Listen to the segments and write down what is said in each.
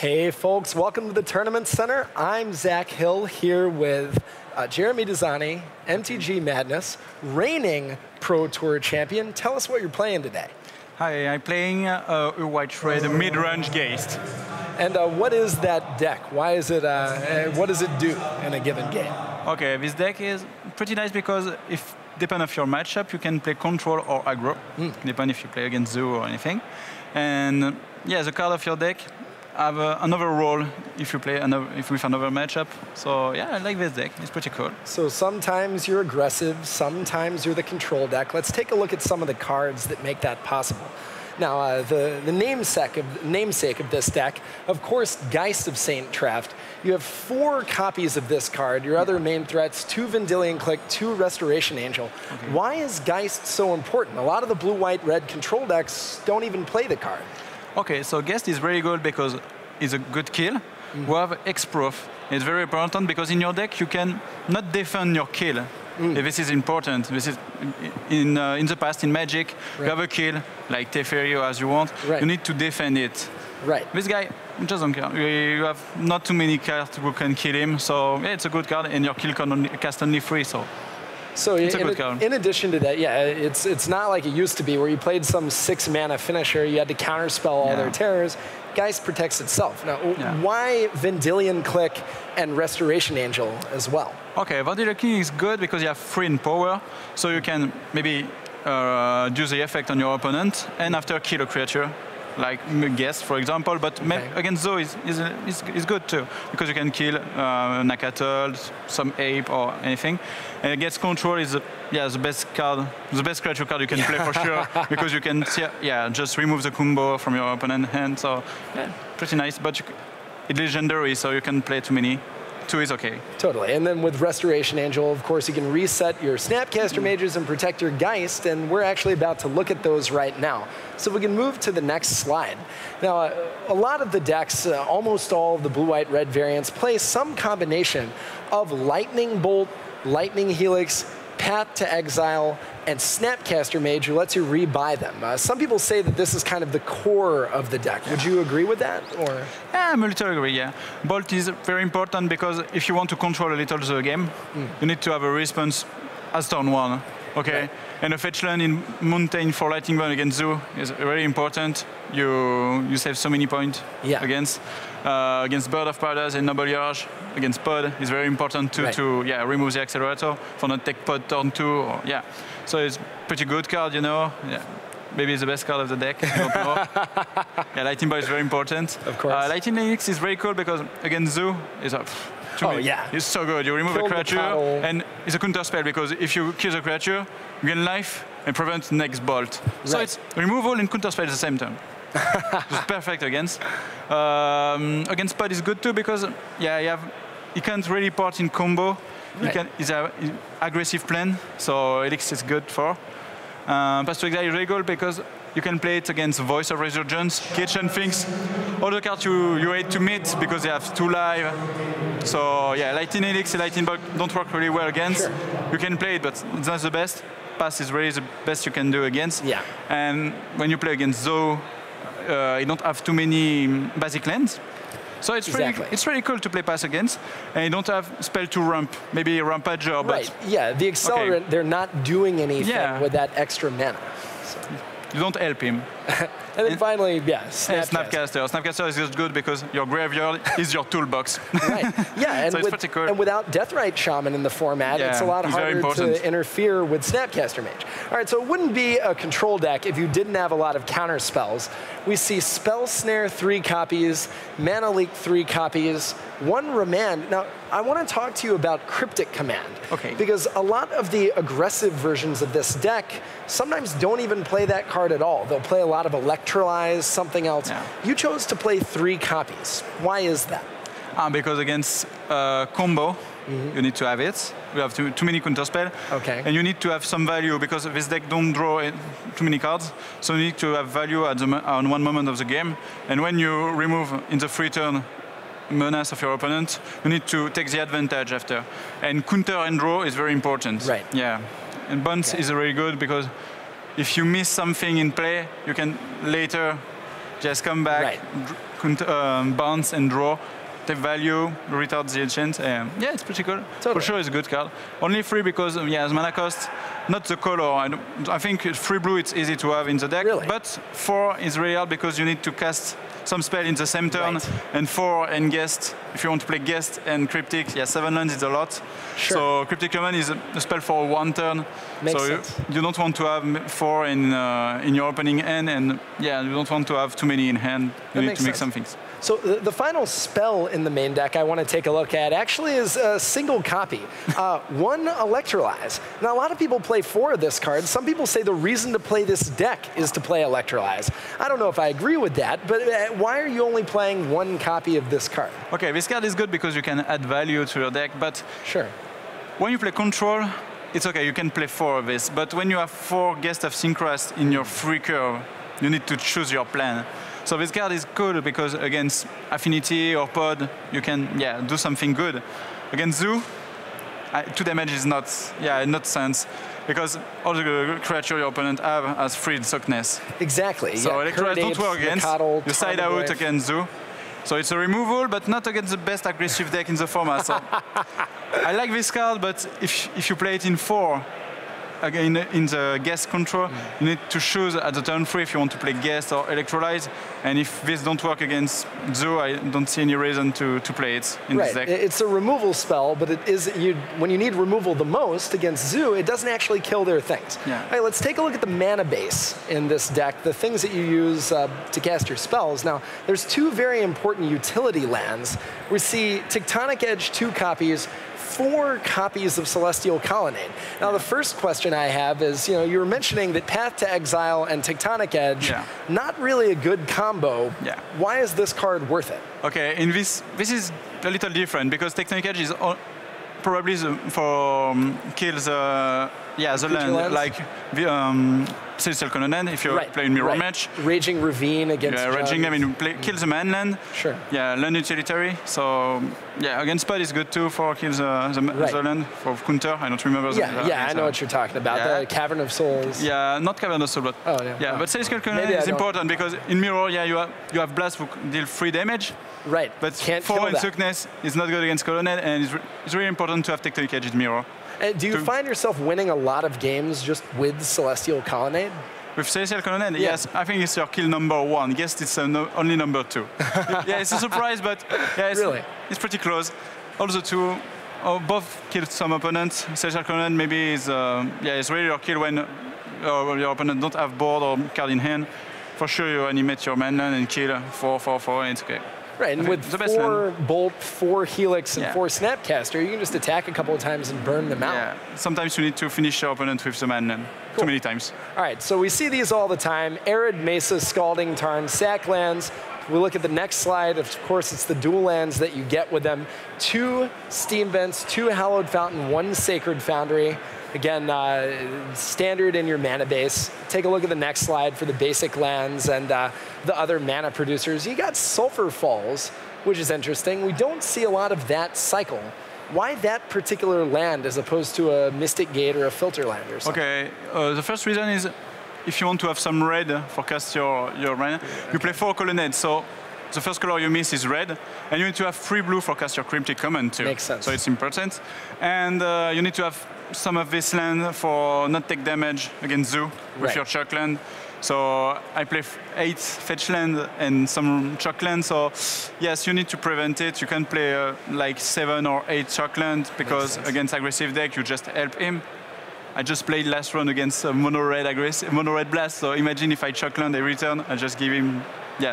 Hey folks, welcome to the Tournament Center. I'm Zach Hill here with Jeremy Dezani, MTG Madness, reigning Pro Tour champion. Tell us what you're playing today. Hi, I'm playing a White-Red mid-range Geist. And what is that deck? Why is it? What does it do in a given game? Okay, this deck is pretty nice because if depend of your matchup, you can play control or aggro. Depend if you play against Zoo or anything. And yeah, the card of your deck have another role if you play with another matchup. So yeah, I like this deck. It's pretty cool. So sometimes you're aggressive, sometimes you're the control deck. Let's take a look at some of the cards that make that possible. Now, the namesake of this deck, of course, Geist of St. Traft. You have 4 copies of this card. Your other main threats, 2 Vendilion Clique, 2 Restoration Angel. Okay. Why is Geist so important? A lot of the blue-white-red control decks don't even play the card. Okay, so Geist is very good because it's a good kill. We have X-Proof. It's very important because in your deck you can not defend your kill. This is important. This is in the past in Magic, you have a kill like Teferi or as you want. You need to defend it. This guy doesn't care. You have not too many cards who can kill him, so yeah, it's a good card, and your kill can only cast only 3. So it's a good card. In addition to that, yeah, it's not like it used to be where you played some 6-mana finisher, you had to counterspell all their terrors. Geist protects itself. Now, why Vendilion Clique and Restoration Angel as well? Okay, Vendilion Clique is good because you have 3 in power, so you can maybe do the effect on your opponent and after kill a creature, like Guest, for example. But against Zo is good too because you can kill Nakatol, some ape or anything. And against control is the best card, the best creature card you can play for sure because you can just remove the combo from your opponent's hand. So yeah, pretty nice. But it's legendary, so you can play too many. 2 is okay. Totally. And then with Restoration Angel, of course, you can reset your Snapcaster Mages and protect your Geist, and we're actually about to look at those right now. So we can move to the next slide. Now, a lot of the decks, almost all of the blue-white-red variants, play some combination of Lightning Bolt, Lightning Helix, Path to Exile, and Snapcaster Mage, who lets you rebuy them. Some people say that this is kind of the core of the deck. Would you agree with that? Or? Yeah, I'm a little agree, yeah. Bolt is very important because if you want to control a little the game, you need to have a response as turn 1. Okay, and a fetch land in Mountain for Lightning Bolt against Zoo is very important. You save so many points against Bird of Paradise and Noble Yarge. Against Pod is very important too to remove the accelerator for not take Pod turn 2. Or, so it's pretty good card, you know. Yeah. Maybe it's the best card of the deck. I don't know. Lightning Bolt is very important. Of course. Lightning Helix is very cool because against Zoo is up. It's so good. You remove a creature, and it's a counter spell because if you kill the creature, you gain life and prevent next bolt. So it's removal and counter spell at the same time. It's perfect against. Against Pod is good too because you can't really part in combo. It's an aggressive plan, so Helix is good for. Pass to Exile is really good because you can play it against Voice of Resurgence, Kitchen Things, all the cards you hate to meet because they have 2 live. So yeah, Lightning Helix and Lightning Bolt don't work really well against. You can play it, but it's not the best. Pass is really the best you can do against. And when you play against Zo, you don't have too many basic lands. So it's really cool to play Pass against, and you don't have spell to ramp, maybe Rampager. But the Accelerant, they're not doing anything with that extra mana. So. You don't help him. And then finally, Snapcaster. Snapcaster is just good because your graveyard is your toolbox. And so it's pretty cool. And without Deathrite Shaman in the format, it's a lot harder to interfere with Snapcaster Mage. All right, so it wouldn't be a control deck if you didn't have a lot of counter spells. We see Spell Snare 3 copies, Mana Leak 3 copies, 1 Remand. Now, I want to talk to you about Cryptic Command. Because a lot of the aggressive versions of this deck sometimes don't even play that card at all. They'll play a lot of Electrolyze, something else. You chose to play 3 copies. Why is that? Because against combo, you need to have it. We have too many counterspell. And you need to have some value because this deck don't draw too many cards. So you need to have value at on one moment of the game. And when you remove in the free turn menace of your opponent, you need to take the advantage after. And counter and draw is very important. And Bounce is really good because if you miss something in play, you can later Just come back, bounce and draw. Take value, retard the enchant. Yeah, it's pretty cool. Totally. For sure, it's a good card. Only 3 because, as mana cost, not the color. I think 3 blue, it's easy to have in the deck. Really? But 4 is really hard because you need to cast some spell in the same turn. Right. And 4 and Guest, if you want to play Guest and Cryptic, 7 lands is a lot. Sure. So Cryptic Command is a spell for 1 turn. Makes so sense. You don't want to have 4 in your opening hand, and you don't want to have too many in hand. You need to make some things. So the final spell in the main deck I want to take a look at actually is a single copy, 1 Electrolyze. Now, a lot of people play 4 of this card. Some people say the reason to play this deck is to play Electrolyze. I don't know if I agree with that, but why are you only playing 1 copy of this card? Okay, this card is good because you can add value to your deck, but sure. When you play Control, it's okay, you can play 4 of this, but when you have 4 Guest of Synchrast in your free curve, you need to choose your plan. So this card is good because against Affinity or Pod, you can do something good. Against Zoo, 2 damage is not sense because all the creature your opponent have has freed Sockness. Exactly. So Electrolyze don't work against. You side out against Zoo. So it's a removal, but not against the best aggressive deck in the format. So I like this card, but if you play it in 4, again, in the Guest control, you need to choose at the turn 3 if you want to play Guest or Electrolyze. And if this don't work against Zoo, I don't see any reason to play it in this deck. It's a removal spell, but it is when you need removal the most against Zoo, it doesn't actually kill their things. Yeah. All right, let's take a look at the mana base in this deck, the things that you use to cast your spells. Now, there's 2 very important utility lands. We see Tectonic Edge, 2 copies, 4 copies of Celestial Colonnade. Now, the first question I have is, you were mentioning that Path to Exile and Tectonic Edge, not really a good combo. Yeah. Why is this card worth it? Okay, in this is a little different because Tectonic Edge is probably for kills the land, like Celestial Colonnade if you're playing Mirror Match. Raging Ravine against Raging, kills the man land. Sure. Yeah, land utilitary. So, against Spud is good too for kills the land, for counter. I don't remember the I know what you're talking about. The Cavern of Souls. Yeah, not Cavern of Souls, but but Celestial Colonnade is important because in Mirror, you have Blast who deal 3 damage. Right. But 4 in Sickness is not good against Colonnade, and it's really important to have Tectonic Edge in Mirror. Do you find yourself winning a lot of games just with Celestial Colonnade? With Celestial Colonnade, yes. I think it's your kill number 1. Yes, it's only number 2. It's a surprise, but it's pretty close. Also, both kill some opponents. Celestial Colonnade maybe is it's really your kill when your opponent don't have board or card in hand. For sure, you animate your manland and kill 4/4/4, and it's okay. Right, and with 4 Bolt, 4 Helix, and 4 Snapcaster, you can just attack a couple of times and burn them out. Yeah, sometimes you need to finish your opponent with the manland. Too many times. All right, so we see these all the time. Arid Mesa, Scalding Tarn, sack lands. We look at the next slide. Of course, it's the dual lands that you get with them. 2 Steam Vents, 2 Hallowed Fountain, 1 Sacred Foundry. Again, standard in your mana base. Take a look at the next slide for the basic lands and the other mana producers. You got Sulfur Falls, which is interesting. We don't see a lot of that cycle. Why that particular land as opposed to a Mystic Gate or a Filter land or something? Okay, the first reason is if you want to have some red for cast your mana, you play 4 Colonnades. So the first color you miss is red, and you need to have 3 blue for cast your Cryptic Command too. Makes sense. So it's important. And you need to have some of this land for not take damage against Zoo with your Chuck land. So I play 8 fetch land and some Chuck land. So yes, you need to prevent it. You can play like 7 or 8 Chuck land because against aggressive deck, you just help him. I just played last round against mono red blast. So imagine if I Chuck land every turn, I just give him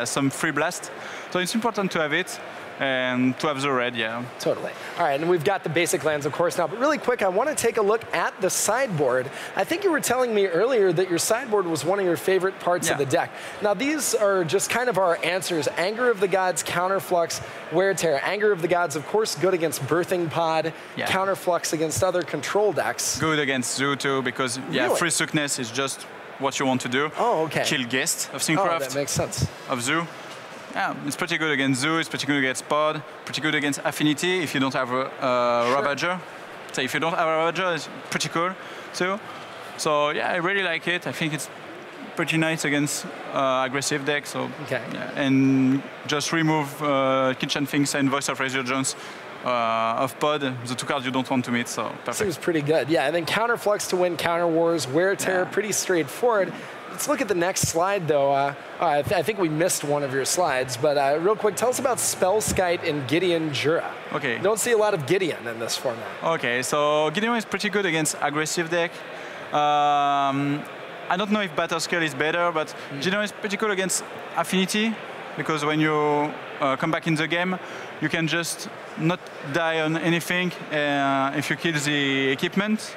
some free blast. So it's important to have it. And to have the red, Totally. All right, and we've got the basic lands, of course, now. But really quick, I want to take a look at the sideboard. I think you were telling me earlier that your sideboard was one of your favorite parts of the deck. Now, these are just kind of our answers. Anger of the Gods, Counterflux, Wear Tear. Anger of the Gods, of course, good against Birthing Pod. Counterflux against other control decks. Good against Zoo, too, because, free Sickness is just what you want to do. Oh, okay. Kill Guest of Syncraft. Oh, that makes sense. Of Zoo. Yeah, it's pretty good against Zoo, it's pretty good against Pod, pretty good against Affinity if you don't have a Ravager. So if you don't have a Ravager, it's pretty cool too. So yeah, I really like it. I think it's pretty nice against aggressive decks. So, and just remove Kitchen Things and Voice of Resurgence of Pod, the 2 cards you don't want to meet, so perfect. Seems pretty good, yeah. And then Counterflux to win Counter Wars, Wear Tear, pretty straightforward. Let's look at the next slide, though. I think we missed one of your slides, but real quick, tell us about Spellskite and Gideon Jura. Okay. Don't see a lot of Gideon in this format. Okay, so Gideon is pretty good against aggressive deck. I don't know if Batterskull is better, but Gideon is pretty cool against Affinity, because when you come back in the game, you can just not die on anything if you kill the equipment.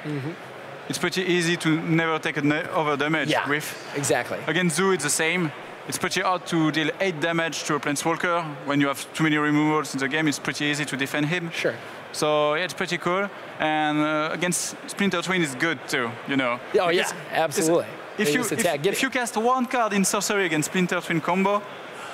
It's pretty easy to never take an over damage with. Exactly. Against Zoo, it's the same. It's pretty hard to deal 8 damage to a Planeswalker. When you have too many removals in the game, it's pretty easy to defend him. Sure. So yeah, it's pretty cool. And against Splinter Twin is good too, you know. Oh yeah, absolutely. If you cast 1 card in sorcery against Splinter Twin combo,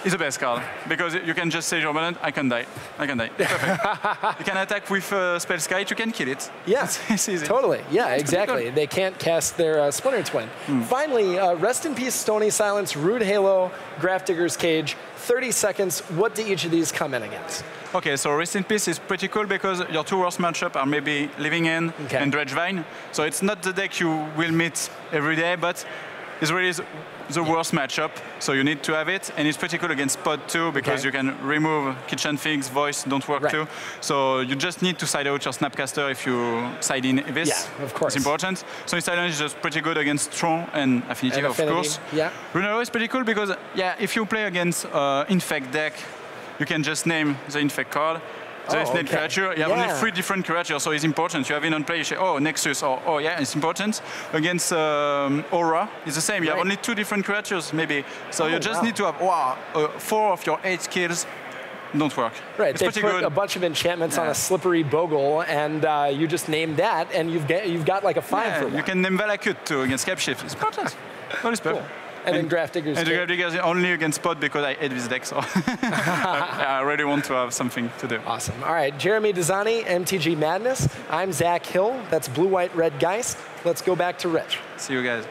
it's the best card, because you can just say, I can die. Perfect. You can attack with Spellskite, you can kill it. Yeah, it's easy. Totally. Yeah, exactly. They can't cast their Splinter Twin. Finally, rest in peace, Stony Silence, Rude Halo, Grafdigger's Cage. 30 seconds. What do each of these come in against? Okay, so Rest in Peace is pretty cool because your 2 worst matchup are maybe Living End and Dredgevine. So it's not the deck you will meet every day, but it's really the worst matchup, so you need to have it. And it's pretty cool against Pod too, because you can remove Kitchen Things, Voice don't work too. So you just need to side out your Snapcaster if you side in this. Yeah, of course. It's important. So Silence is just pretty good against Tron and Affinity, of course. Yeah. Runero is pretty cool because, if you play against Infect deck, you can just name the Infect card. The name creature, you have only 3 different creatures, so it's important. You have it on play, you say, Nexus, or it's important. Against Aura, it's the same. You have only 2 different creatures, maybe. So you just need to have 4 of your 8 skills don't work. Right, it's they pretty put good. A bunch of enchantments on a slippery bogle, and you just name that, and you've got like a 5 for 1. You can name Valakut too against Capshift. It's important. Well, it's perfect. Cool. And then Grafdigger's. And the Grafdigger's only against Pod because I hate this deck, so I really want to have something to do. Awesome. All right, Jeremy Dezani, MTG Madness. I'm Zach Hill. That's Blue-White-Red Geist. Let's go back to Rich. See you guys.